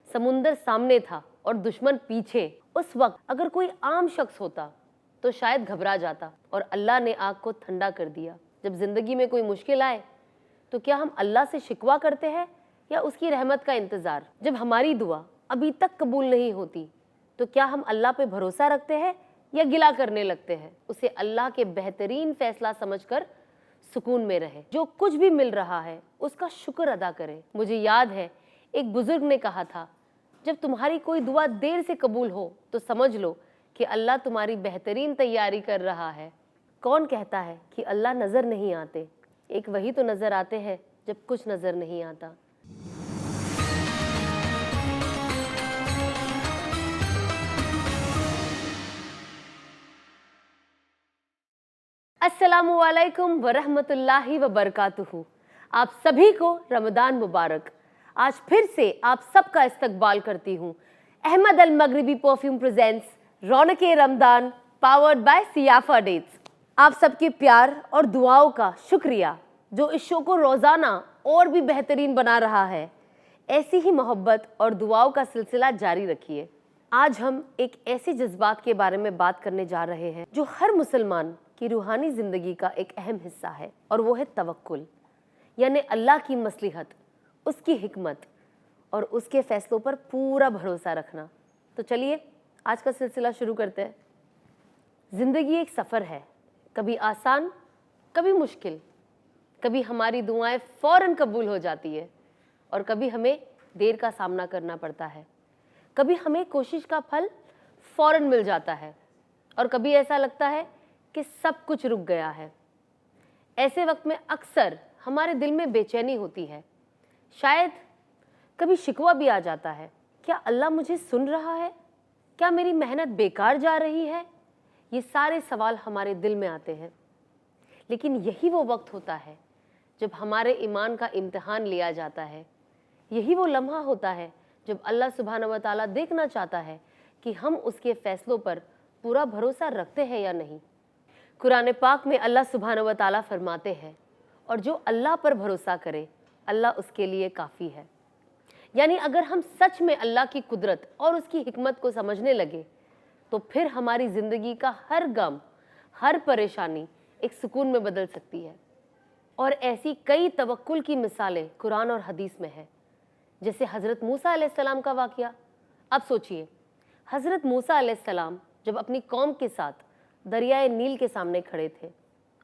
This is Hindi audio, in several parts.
समुंदर सामने था और दुश्मन पीछे। उस वक्त अगर कोई आम शख्स होता तो शायद घबरा जाता, और अल्लाह ने आग को ठंडा कर दिया। जब जिंदगी में कोई मुश्किल आए तो क्या हम अल्लाह से शिकवा करते हैं या उसकी रहमत का इंतजार? जब हमारी दुआ अभी तक कबूल नहीं होती तो क्या हम अल्लाह पे भरोसा रखते हैं या गिला करने लगते हैं? उसे अल्लाह के बेहतरीन फैसला समझकर सुकून में रहे। जो कुछ भी मिल रहा है उसका शुक्र अदा करें। मुझे याद है एक बुजुर्ग ने कहा था, जब तुम्हारी कोई दुआ देर से कबूल हो तो समझ लो कि अल्लाह तुम्हारी बेहतरीन तैयारी कर रहा है। कौन कहता है कि अल्लाह नजर नहीं आते? एक वही तो नजर आते हैं जब कुछ नजर नहीं आता। अस्सलामुअलैकुम वरहमतुल्लाहि वबरकातुहू। आप सभी को रमदान मुबारक। आज फिर से आप सबका इस्तकबाल करती हूँ। Ahmed Al Maghribi perfume presents रौनके रमदान पावर्ड बाय सियाफा डेट्स। आप सबके प्यार और दुआओं का शुक्रिया जो इस शो को रोज़ाना और भी बेहतरीन बना रहा है। ऐसी ही मोहब्बत और दुआओं का सिलसिला जारी रखिए। आज हम एक ऐसे जज्बात के बारे में बात करने जा रहे हैं जो हर मुसलमान की रूहानी ज़िंदगी का एक अहम हिस्सा है, और वो है तवक्कुल, यानी अल्लाह की मसलिहत, उसकी हिकमत और उसके फैसलों पर पूरा भरोसा रखना। तो चलिए आज का सिलसिला शुरू करते हैं। ज़िंदगी एक सफ़र है, कभी आसान कभी मुश्किल। कभी हमारी दुआएं फ़ौरन कबूल हो जाती है और कभी हमें देर का सामना करना पड़ता है। कभी हमें कोशिश का फल फ़ौरन मिल जाता है और कभी ऐसा लगता है कि सब कुछ रुक गया है। ऐसे वक्त में अक्सर हमारे दिल में बेचैनी होती है, शायद कभी शिकवा भी आ जाता है। क्या अल्लाह मुझे सुन रहा है? क्या मेरी मेहनत बेकार जा रही है? ये सारे सवाल हमारे दिल में आते हैं। लेकिन यही वो वक्त होता है जब हमारे ईमान का इम्तिहान लिया जाता है। यही वो लम्हा होता है जब अल्लाह सुब्हानहू व तआला देखना चाहता है कि हम उसके फैसलों पर पूरा भरोसा रखते हैं या नहीं। कुरान पाक में अल्लाह सुब्हानहू व तआला फरमाते हैं, और जो अल्लाह पर भरोसा करे अल्लाह उसके लिए काफ़ी है। यानी अगर हम सच में अल्लाह की कुदरत और उसकी हिकमत को समझने लगे तो फिर हमारी ज़िंदगी का हर गम, हर परेशानी एक सुकून में बदल सकती है। और ऐसी कई तवक्कुल की मिसालें कुरान और हदीस में है, जैसे हज़रत मूसा अलैहिस्सलाम का वाक़या। अब सोचिए, हज़रत मूसा अलैहिस्सलाम जब अपनी कौम के साथ दरियाए नील के सामने खड़े थे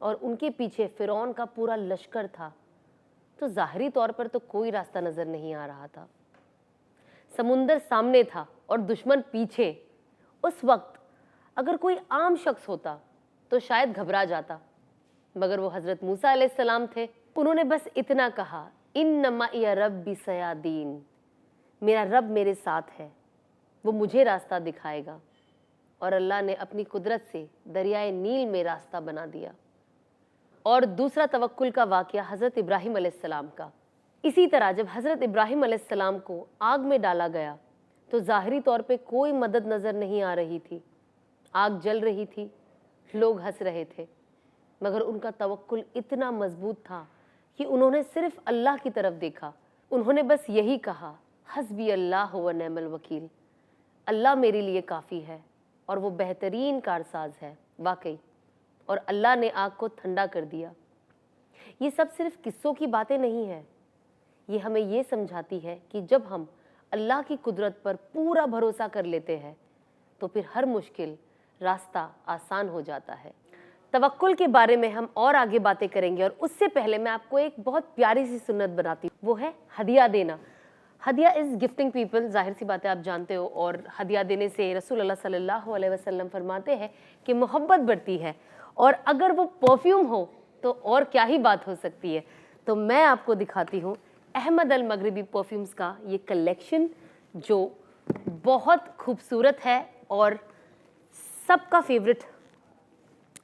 और उनके पीछे फ़िरौन का पूरा लश्कर था, तो ज़ाहरी तौर पर तो कोई रास्ता नज़र नहीं आ रहा था। समुंदर सामने था और दुश्मन पीछे। उस वक्त अगर कोई आम शख्स होता तो शायद घबरा जाता, मगर वो हज़रत मूसा अलैहिस्सलाम थे। उन्होंने बस इतना कहा, इन्नमा या रब्बी सयादीन, मेरा रब मेरे साथ है, वो मुझे रास्ता दिखाएगा। और अल्लाह ने अपनी कुदरत से दरियाए नील में रास्ता बना दिया। और दूसरा तवक्कुल का वाक़या हज़रत इब्राहीम अलैहिस्सलाम का। इसी तरह जब हज़रत इब्राहीम अलैहिस्सलाम को आग में डाला गया तो ज़ाहरी तौर पे कोई मदद नज़र नहीं आ रही थी। आग जल रही थी, लोग हंस रहे थे, मगर उनका तवक्कुल इतना मजबूत था कि उन्होंने सिर्फ अल्लाह की तरफ देखा। उन्होंने बस यही कहा, हस्बी अल्लाह व निअमल वकील, अल्लाह मेरे लिए काफ़ी है और वो बेहतरीन कारसाज है। वाकई, और अल्लाह ने आग को ठंडा कर दिया। ये सब सिर्फ किस्सों की बातें नहीं हैं, ये हमें ये समझाती है कि जब हम अल्लाह की कुदरत पर पूरा भरोसा कर लेते हैं तो फिर हर मुश्किल रास्ता आसान हो जाता है। तवक्कुल के बारे में हम और आगे बातें करेंगे, और उससे पहले मैं आपको एक बहुत प्यारी सी सुन्नत बनाती हूँ, वो है हदिया देना। हदिया इज़ गिफ्टिंग पीपल, जाहिर सी बात है आप जानते हो। और हदिया देने से रसूल अल्लाह सल्लल्लाहु अलैहि वसल्लम फरमाते हैं कि मोहब्बत बढ़ती है, और अगर वो परफ्यूम हो तो और क्या ही बात हो सकती है। तो मैं आपको दिखाती हूँ अहमद अल मगरिबी परफ्यूम्स का ये कलेक्शन, जो बहुत खूबसूरत है और सबका फेवरेट।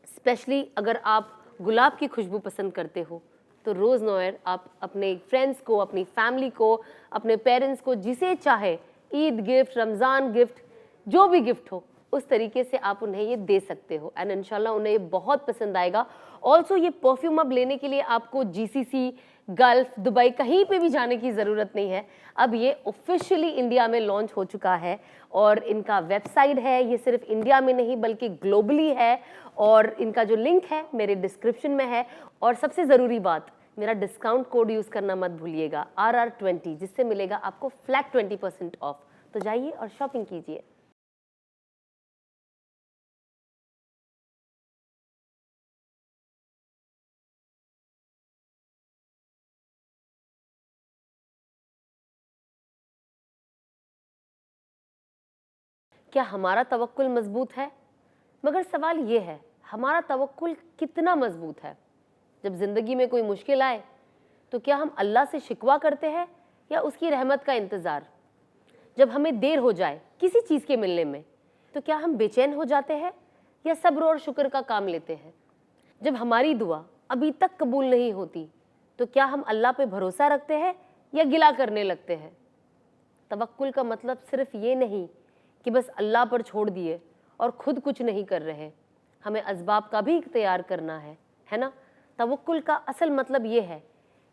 स्पेशली अगर आप गुलाब की खुशबू पसंद करते हो तो रोज़ नोयर आप अपने फ्रेंड्स को, अपनी फैमिली को, अपने पेरेंट्स को, जिसे चाहे, ईद गिफ्ट, रमज़ान गिफ्ट, जो भी गिफ्ट हो, उस तरीके से आप उन्हें ये दे सकते हो, एंड इंशाल्लाह उन्हें ये बहुत पसंद आएगा। ऑल्सो ये परफ्यूम अब लेने के लिए आपको GCC गल्फ, दुबई, कहीं पे भी जाने की ज़रूरत नहीं है। अब ये ऑफिशियली इंडिया में लॉन्च हो चुका है और इनका वेबसाइट है, ये सिर्फ इंडिया में नहीं बल्कि ग्लोबली है और इनका जो लिंक है मेरे डिस्क्रिप्शन में है। और सबसे ज़रूरी बात, मेरा डिस्काउंट कोड यूज़ करना मत भूलिएगा, RR20, जिससे मिलेगा आपको फ्लैट 20% ऑफ। तो जाइए और शॉपिंग कीजिए। क्या हमारा तवक्कुल मजबूत है? मगर सवाल ये है, हमारा तवक्कुल कितना मजबूत है? जब ज़िंदगी में कोई मुश्किल आए तो क्या हम अल्लाह से शिकवा करते हैं या उसकी रहमत का इंतज़ार? जब हमें देर हो जाए किसी चीज़ के मिलने में तो क्या हम बेचैन हो जाते हैं या सब्र और शुक्र का काम लेते हैं? जब हमारी दुआ अभी तक कबूल नहीं होती तो क्या हम अल्लाह पे भरोसा रखते हैं या गिला करने लगते हैं? तवक्कुल का मतलब सिर्फ ये नहीं कि बस अल्लाह पर छोड़ दिए और खुद कुछ नहीं कर रहे, हमें असबाब का भी इख्तियार करना है ना? तवक्कुल का असल मतलब ये है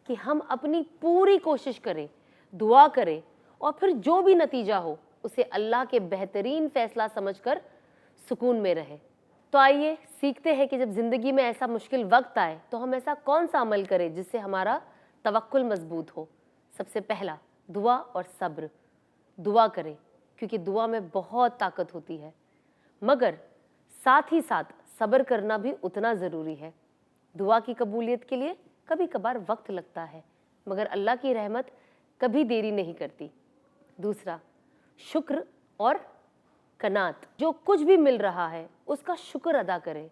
कि हम अपनी पूरी कोशिश करें, दुआ करें और फिर जो भी नतीजा हो उसे अल्लाह के बेहतरीन फैसला समझकर सुकून में रहे। तो आइए सीखते हैं कि जब ज़िंदगी में ऐसा मुश्किल वक्त आए तो हम ऐसा कौन सा अमल करें जिससे हमारा तवक्कुल मजबूत हो। सबसे पहला, दुआ और सब्र। दुआ करें क्योंकि दुआ में बहुत ताकत होती है, मगर साथ ही साथ सब्र करना भी उतना ज़रूरी है। दुआ की कबूलियत के लिए कभी कभार वक्त लगता है, मगर अल्लाह की रहमत कभी देरी नहीं करती। दूसरा, शुक्र और कनात। जो कुछ भी मिल रहा है उसका शुक्र अदा करें।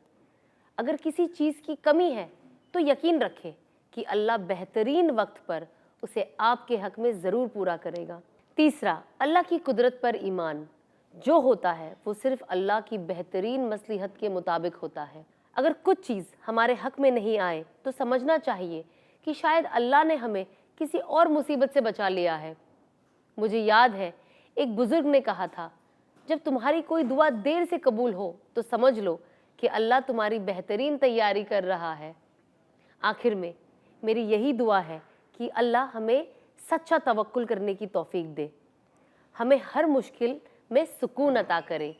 अगर किसी चीज़ की कमी है तो यकीन रखें कि अल्लाह बेहतरीन वक्त पर उसे आपके हक में ज़रूर पूरा करेगा। तीसरा, अल्लाह की कुदरत पर ईमान। जो होता है वो सिर्फ अल्लाह की बेहतरीन मसलिहत के मुताबिक होता है। अगर कुछ चीज़ हमारे हक में नहीं आए तो समझना चाहिए कि शायद अल्लाह ने हमें किसी और मुसीबत से बचा लिया है। मुझे याद है एक बुजुर्ग ने कहा था, जब तुम्हारी कोई दुआ देर से कबूल हो तो समझ लो कि अल्लाह तुम्हारी बेहतरीन तैयारी कर रहा है। आखिर में मेरी यही दुआ है कि अल्लाह हमें सच्चा तवक्कुल करने की तौफीक दे, हमें हर मुश्किल में सुकून अता करे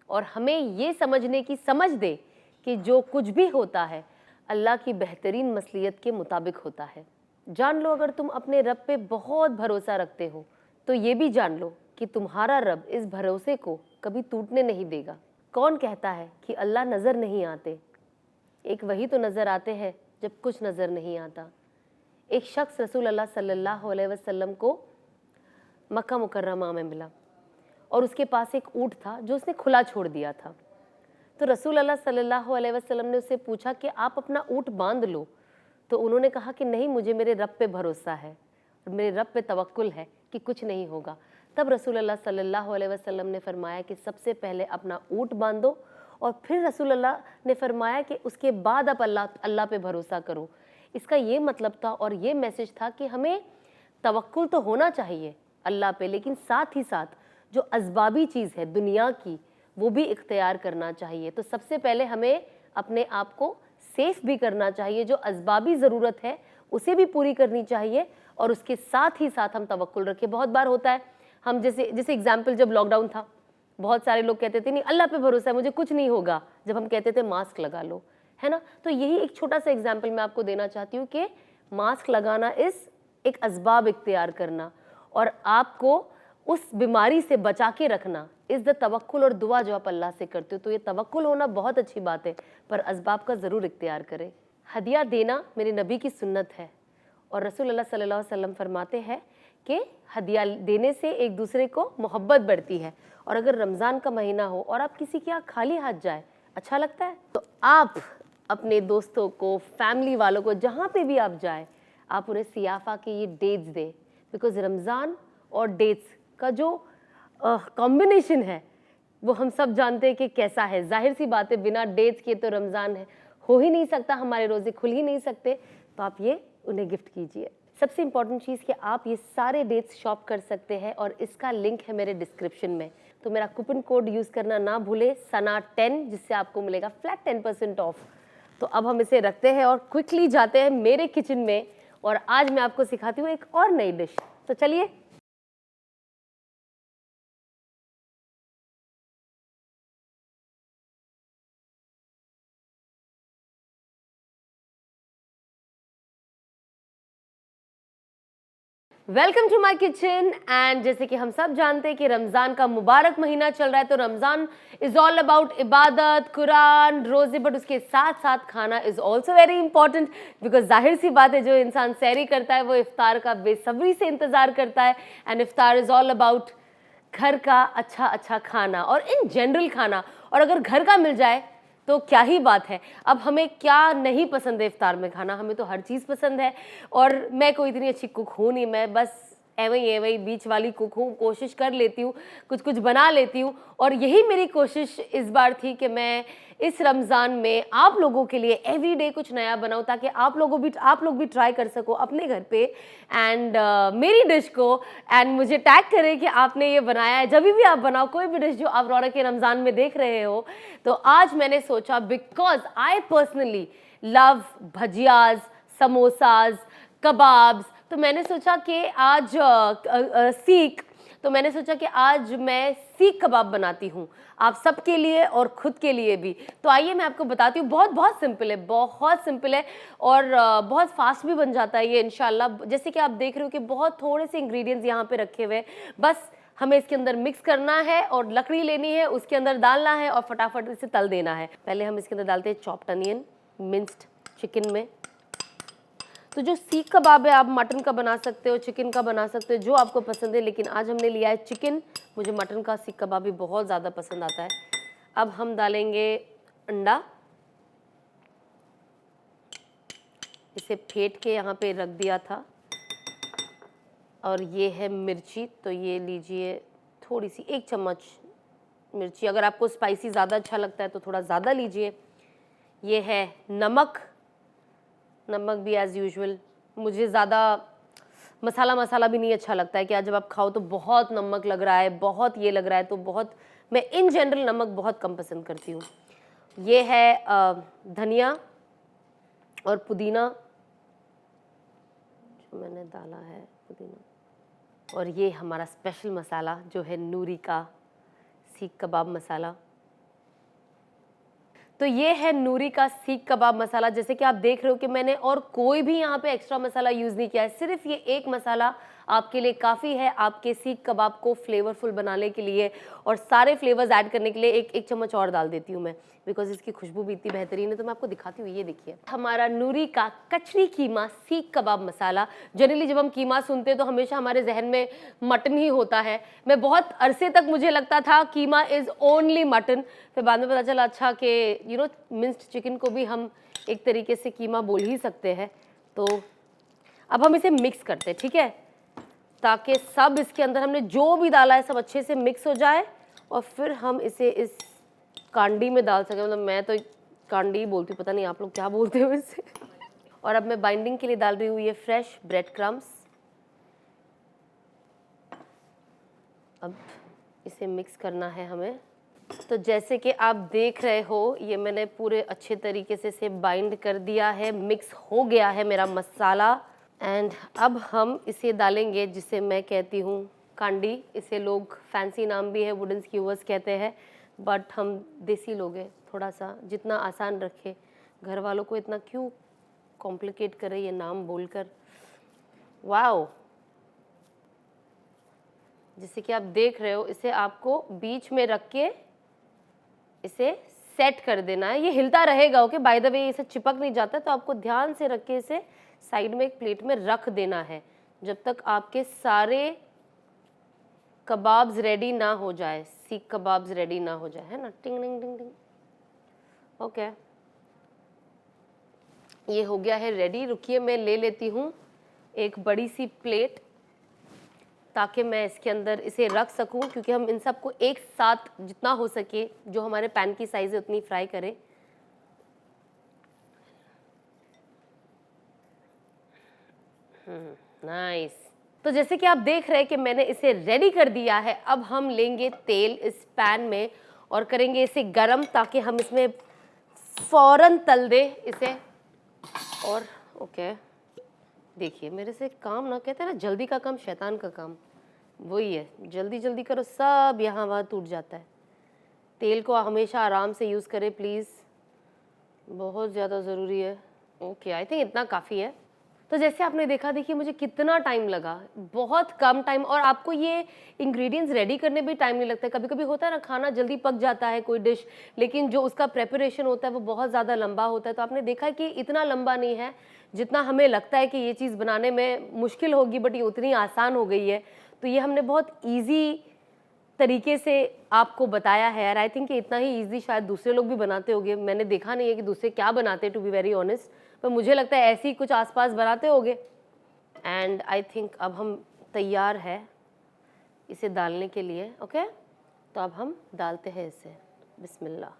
और हमें ये समझने की समझ दे कि जो कुछ भी होता है अल्लाह की बेहतरीन मसलियत के मुताबिक होता है। जान लो, अगर तुम अपने रब पे बहुत भरोसा रखते हो तो ये भी जान लो कि तुम्हारा रब इस भरोसे को कभी टूटने नहीं देगा। कौन कहता है कि अल्लाह नज़र नहीं आते? एक वही तो नज़र आते हैं जब कुछ नज़र नहीं आता। एक शख्स रसूल अल्लाह सल्लल्लाहु अलैहि वसल्लम को मक्का मुकर्रमा में मिला और उसके पास एक ऊँट था जो उसने खुला छोड़ दिया था। तो रसूल अल्लाह सल्लल्लाहु अलैहि वसल्लम ने उससे पूछा कि आप अपना ऊँट बांध लो। तो उन्होंने कहा कि नहीं, मुझे मेरे रब पे भरोसा है और मेरे रब पे तवक्कुल है कि कुछ नहीं होगा। तब रसूल अल्लाह सल्लल्लाहु अलैहि वसल्लम ने फरमाया कि सबसे पहले अपना ऊँट बांधो और फिर रसूल अल्लाह ने फरमाया कि उसके बाद आप अल्लाह पे भरोसा करो। इसका ये मतलब था और ये मैसेज था कि हमें तवक्कुल तो होना चाहिए अल्लाह पे, लेकिन साथ ही साथ जो असबाबी चीज़ है दुनिया की वो भी इख्तियार करना चाहिए। तो सबसे पहले हमें अपने आप को सेफ भी करना चाहिए, जो असबाबी ज़रूरत है उसे भी पूरी करनी चाहिए और उसके साथ ही साथ हम तवक्कुल रखें। बहुत बार होता है, हम जैसे एग्जाम्पल, जब लॉकडाउन था बहुत सारे लोग कहते थे नहीं अल्लाह पे भरोसा है, मुझे कुछ नहीं होगा, जब हम कहते थे मास्क लगा लो, है ना? तो यही एक छोटा सा एग्जाम्पल मैं आपको देना चाहती हूँ कि मास्क लगाना एक असबाब इख्तियार करना और आपको उस बीमारी से बचा के रखना इज़ द तवक्कुल। और दुआ जो आप अल्लाह से करते हो तो ये तवक्कुल होना बहुत अच्छी बात है, पर असबाब का ज़रूर इख्तियार करें। हदिया देना मेरे नबी की सुन्नत है और रसूल अल्लाह सल्लल्लाहु अलैहि वसल्लम फरमाते हैं कि हदिया देने से एक दूसरे को मोहब्बत बढ़ती है। और अगर रमज़ान का महीना हो और आप किसी के यहाँ खाली हाथ जाए, अच्छा लगता है? तो आप अपने दोस्तों को, फैमिली वालों को, जहाँ पे भी आप जाए, आप उन्हें सियाफ़ा के ये डेट्स दें, बिकॉज़ रमज़ान और डेट्स का जो कॉम्बिनेशन है वो हम सब जानते हैं कि कैसा है। जाहिर सी बात है, बिना डेट्स के तो रमज़ान हो ही नहीं सकता, हमारे रोज़े खुल ही नहीं सकते। तो आप ये उन्हें गिफ्ट कीजिए। सबसे इम्पॉर्टेंट चीज़ कि आप ये सारे डेट्स शॉप कर सकते हैं और इसका लिंक है मेरे डिस्क्रिप्शन में। तो मेरा कूपन कोड यूज़ करना ना भूले, सना10, जिससे आपको मिलेगा फ्लैट 10% ऑफ। तो अब हम इसे रखते हैं और क्विकली जाते हैं मेरे किचन में और आज मैं आपको सिखाती हूँ एक और नई डिश। तो चलिए। Welcome to my kitchen. And जैसे कि हम सब जानते हैं कि रमज़ान का मुबारक महीना चल रहा है, तो रमज़ान इज़ ऑल अबाउट इबादत, कुरान, रोज़े, बट उसके साथ साथ खाना is also very important, because जाहिर सी बात है जो इंसान सहरी करता है वो इफ्तार का बेसब्री से इंतज़ार करता है। And iftar is all about घर का अच्छा अच्छा खाना और इन जनरल खाना, और अगर घर का मिल जाए तो क्या ही बात है। अब हमें क्या नहीं पसंद है इफ्तार में खाना, हमें तो हर चीज़ पसंद है। और मैं कोई इतनी अच्छी कुक हूँ नहीं, मैं बस एवं बीच वाली कुक हूँ, कोशिश कर लेती हूँ, कुछ कुछ बना लेती हूँ। और यही मेरी कोशिश इस बार थी कि मैं इस रमज़ान में आप लोगों के लिए एवरीडे कुछ नया बनाऊँ, ताकि आप लोग भी ट्राई कर सको अपने घर पे एंड मेरी डिश को, एंड मुझे टैग करें कि आपने ये बनाया है। जब भी आप बनाओ कोई भी डिश जो आप रौनक के रमज़ान में देख रहे हो, तो आज मैंने सोचा, because I personally love bhajias, samosas, kebabs, तो मैंने सोचा कि आज मैंने सोचा कि आज मैं सीख कबाब बनाती हूँ आप सबके लिए और ख़ुद के लिए भी। तो आइए मैं आपको बताती हूँ। बहुत बहुत सिंपल है, बहुत सिंपल है, और बहुत फास्ट भी बन जाता है ये इंशाल्लाह। जैसे कि आप देख रहे हो कि बहुत थोड़े से इंग्रेडिएंट्स यहाँ पे रखे हुए हैं, बस हमें इसके अंदर मिक्स करना है और लकड़ी लेनी है, उसके अंदर डालना है और फटाफट इसे तल देना है। पहले हम इसके अंदर डालते हैं चॉप्ड अनियन मिंस्ड चिकन में। तो जो सीख कबाब है आप मटन का बना सकते हो, चिकन का बना सकते हो, जो आपको पसंद है, लेकिन आज हमने लिया है चिकन। मुझे मटन का सीख कबाब भी बहुत ज़्यादा पसंद आता है। अब हम डालेंगे अंडा, इसे फेंट के यहाँ पे रख दिया था। और ये है मिर्ची, तो ये लीजिए थोड़ी सी, 1 चम्मच मिर्ची। अगर आपको स्पाइसी ज़्यादा अच्छा लगता है तो थोड़ा ज़्यादा लीजिए। ये है नमक, नमक भी एज़ यूजुअल। मुझे ज़्यादा मसाला भी नहीं अच्छा लगता है कि आज जब आप खाओ तो बहुत नमक लग रहा है, बहुत ये लग रहा है, तो बहुत, मैं इन जनरल नमक बहुत कम पसंद करती हूँ। ये है धनिया और पुदीना, जो मैंने डाला है पुदीना। और ये हमारा स्पेशल मसाला जो है नूरी का सीख कबाब मसाला। तो ये है नूरी का सीख कबाब मसाला। जैसे कि आप देख रहे हो कि मैंने और कोई भी यहाँ पे एक्स्ट्रा मसाला यूज़ नहीं किया है, सिर्फ ये एक मसाला आपके लिए काफ़ी है आपके सीख कबाब को फ्लेवरफुल बनाने के लिए, और सारे फ्लेवर्स ऐड करने के लिए एक चम्मच और डाल देती हूँ मैं, बिकॉज इसकी खुशबू भी इतनी बेहतरीन है। तो मैं आपको दिखाती हूँ, ये देखिए हमारा नूरी का कचरी कीमा सीख कबाब मसाला। जनरली जब हम कीमा सुनते हैं तो हमेशा हमारे जहन में मटन ही होता है। मैं बहुत अरसे तक मुझे लगता था कीमा इज़ ओनली मटन, फिर बाद में पता चला अच्छा कि मिंस्ड चिकन को भी हम एक तरीके से कीमा बोल ही सकते हैं। तो अब हम इसे मिक्स करते हैं, ठीक है, ताकि सब इसके अंदर हमने जो भी डाला है सब अच्छे से मिक्स हो जाए, और फिर हम इसे इस कांडी में डाल सकें। मतलब मैं तो कांडी ही बोलती हूँ, पता नहीं आप लोग क्या बोलते हो इसे। और अब मैं बाइंडिंग के लिए डाल रही हूँ ये फ्रेश ब्रेड क्रम्स। अब इसे मिक्स करना है हमें। तो जैसे कि आप देख रहे हो, ये मैंने पूरे अच्छे तरीके से इसे बाइंड कर दिया है, मिक्स हो गया है मेरा मसाला। एंड अब हम इसे डालेंगे, जिसे मैं कहती हूँ कांडी। इसे लोग फैंसी नाम भी है, वुडन स्क्यूवर्स कहते हैं, बट हम देसी लोग हैं, थोड़ा सा जितना आसान रखे। घर वालों को इतना क्यों कॉम्प्लिकेट करे ये नाम बोलकर। वाओ, जैसे कि आप देख रहे हो, इसे आपको बीच में रख के इसे सेट कर देना है। ये हिलता रहेगा, ओके, बाय द वे इसे चिपक नहीं जाता, तो आपको ध्यान से रख के इसे साइड में एक प्लेट में रख देना है जब तक आपके सारे कबाब्स रेडी ना हो जाए, सीख कबाब्स रेडी ना हो जाए, है ना। टिंग टिंग टिंग टिंग, ओके, ये हो गया है रेडी। रुकिए, मैं ले लेती हूँ एक बड़ी सी प्लेट, ताकि मैं इसके अंदर इसे रख सकूं, क्योंकि हम इन सबको एक साथ जितना हो सके, जो हमारे पैन की साइज़ है उतनी फ्राई करें। नाइस। तो जैसे कि आप देख रहे हैं कि मैंने इसे रेडी कर दिया है। अब हम लेंगे तेल इस पैन में और करेंगे इसे गरम, ताकि हम इसमें फ़ौरन तल दे इसे। और ओके, देखिए मेरे से काम ना, कहते हैं ना जल्दी का काम शैतान का काम, वही है। जल्दी जल्दी करो, सब यहाँ वहाँ टूट जाता है। तेल को हमेशा आराम से यूज़ करें प्लीज़, बहुत ज़्यादा ज़रूरी है। ओके, आई थिंक इतना काफ़ी है। तो जैसे आपने देखा, देखिए मुझे कितना टाइम लगा, बहुत कम टाइम, और आपको ये इंग्रेडिएंट्स रेडी करने भी टाइम नहीं लगता है। कभी कभी होता है ना, खाना जल्दी पक जाता है कोई डिश, लेकिन जो उसका प्रेपरेशन होता है वो बहुत ज़्यादा लंबा होता है। तो आपने देखा कि इतना लंबा नहीं है जितना हमें लगता है कि ये चीज़ बनाने में मुश्किल होगी, बट ये उतनी आसान हो गई है। तो ये हमने बहुत ईजी तरीके से आपको बताया है, और आई थिंक इतना ही इजी शायद दूसरे लोग भी बनाते होंगे। मैंने देखा नहीं है कि दूसरे क्या बनाते हैं, टू बी वेरी ऑनेस्ट, पर मुझे लगता है ऐसे ही कुछ आसपास बनाते होंगे। एंड आई थिंक अब हम तैयार है इसे डालने के लिए। ओके, तो अब हम डालते हैं इसे। बिस्मिल्लाह।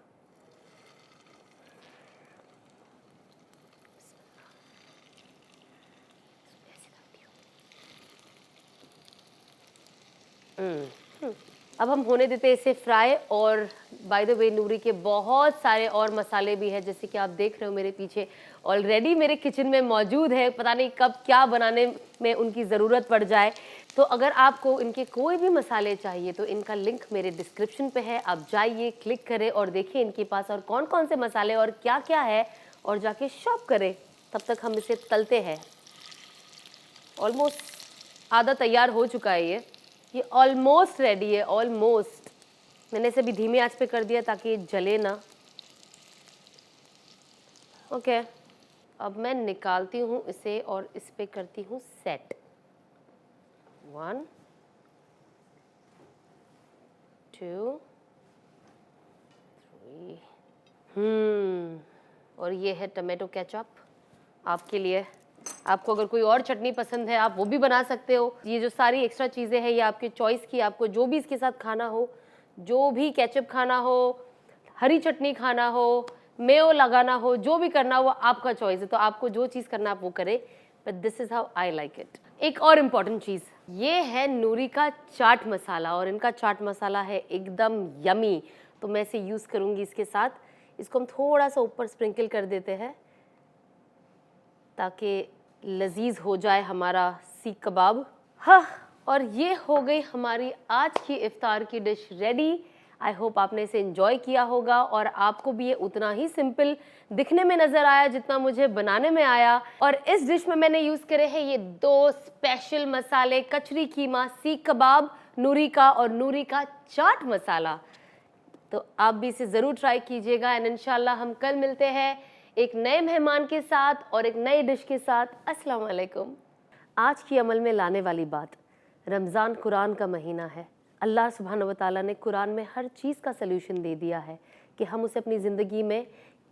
अब हम होने देते हैं इसे फ्राई। और बाय द वे नूरी के बहुत सारे और मसाले भी हैं, जैसे कि आप देख रहे हो मेरे पीछे ऑलरेडी मेरे किचन में मौजूद है। पता नहीं कब क्या बनाने में उनकी ज़रूरत पड़ जाए। तो अगर आपको इनके कोई भी मसाले चाहिए तो इनका लिंक मेरे डिस्क्रिप्शन पे है, आप जाइए, क्लिक करें और देखिए इनके पास और कौन कौन से मसाले और क्या क्या है, और जाके शॉप करें। तब तक हम इसे तलते हैं। ऑलमोस्ट आधा तैयार हो चुका है ये ऑलमोस्ट रेडी है, ऑलमोस्ट। मैंने इसे भी धीमी आंच पे कर दिया ताकि ये जले ना। ओके, अब मैं निकालती हूँ इसे और इस पे करती हूँ सेट। 1 2 3। और ये है टमाटो केचप आपके लिए। आपको अगर कोई और चटनी पसंद है आप वो भी बना सकते हो। ये जो सारी एक्स्ट्रा चीज़ें हैं ये आपके चॉइस की, आपको जो भी इसके साथ खाना हो, जो भी केचप खाना हो, हरी चटनी खाना हो, मेयो लगाना हो, जो भी करना हो वो आपका चॉइस है। तो आपको जो चीज़ करना आप वो करें, but this is how I like it. एक और इम्पॉर्टेंट चीज़, ये है नूरी का चाट मसाला, और इनका चाट मसाला है एकदम यमी। तो मैं इसे यूज़ करूँगी इसके साथ। इसको हम थोड़ा सा ऊपर स्प्रिंकल कर देते हैं ताकि लजीज हो जाए हमारा सीख कबाब। हाँ, और ये हो गई हमारी आज की इफ्तार की डिश रेडी। आई होप आपने इसे एंजॉय किया होगा और आपको भी ये उतना ही सिंपल दिखने में नज़र आया जितना मुझे बनाने में आया। और इस डिश में मैंने यूज़ करे हैं ये 2 स्पेशल मसाले, कचरी कीमा, सीख कबाब, नूरी का, और नूरी का चाट मसाला। तो आप भी इसे ज़रूर ट्राई कीजिएगा। एंड इंशाल्लाह हम कल मिलते हैं एक नए मेहमान के साथ और एक नई डिश के साथ। अस्सलाम वालेकुम। आज की अमल में लाने वाली बात, रमज़ान कुरान का महीना है। अल्लाह सुब्हानहू व तआला ने कुरान में हर चीज़ का सल्यूशन दे दिया है कि हम उसे अपनी ज़िंदगी में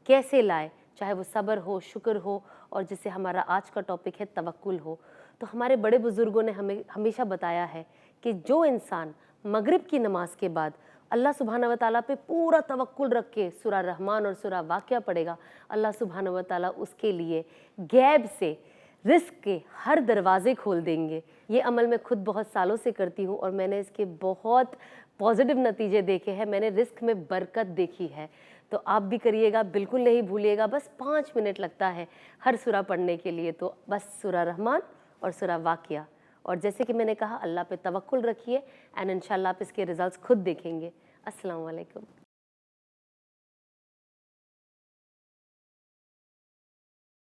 कैसे लाएं, चाहे वो सब्र हो, शुक्र हो, और जिससे हमारा आज का टॉपिक है तवक्कुल हो। तो हमारे बड़े बुज़ुर्गों ने हमें हमेशा बताया है कि जो इंसान मगरिब की नमाज के बाद अल्लाह सुब्हानहू व तआला पे पूरा तवक्कुल रख के सूरा रहमान और सूरा वाक़िया पढ़ेगा, अल्लाह सुब्हानहू व तआला उसके लिए गैब से रिस्क के हर दरवाज़े खोल देंगे। ये अमल मैं खुद बहुत सालों से करती हूँ और मैंने इसके बहुत पॉजिटिव नतीजे देखे हैं। मैंने रिस्क में बरकत देखी है। तो आप भी करिएगा, बिल्कुल नहीं भूलिएगा। बस 5 मिनट लगता है हर सूरा पढ़ने के लिए। तो बस सूरा रहमान और सूरा वाक़िया, और जैसे कि मैंने कहा, अल्लाह पे तवक्कुल रखिए एंड इंशाल्लाह आप इसके रिजल्ट्स खुद देखेंगे। अस्सलाम वालेकुम।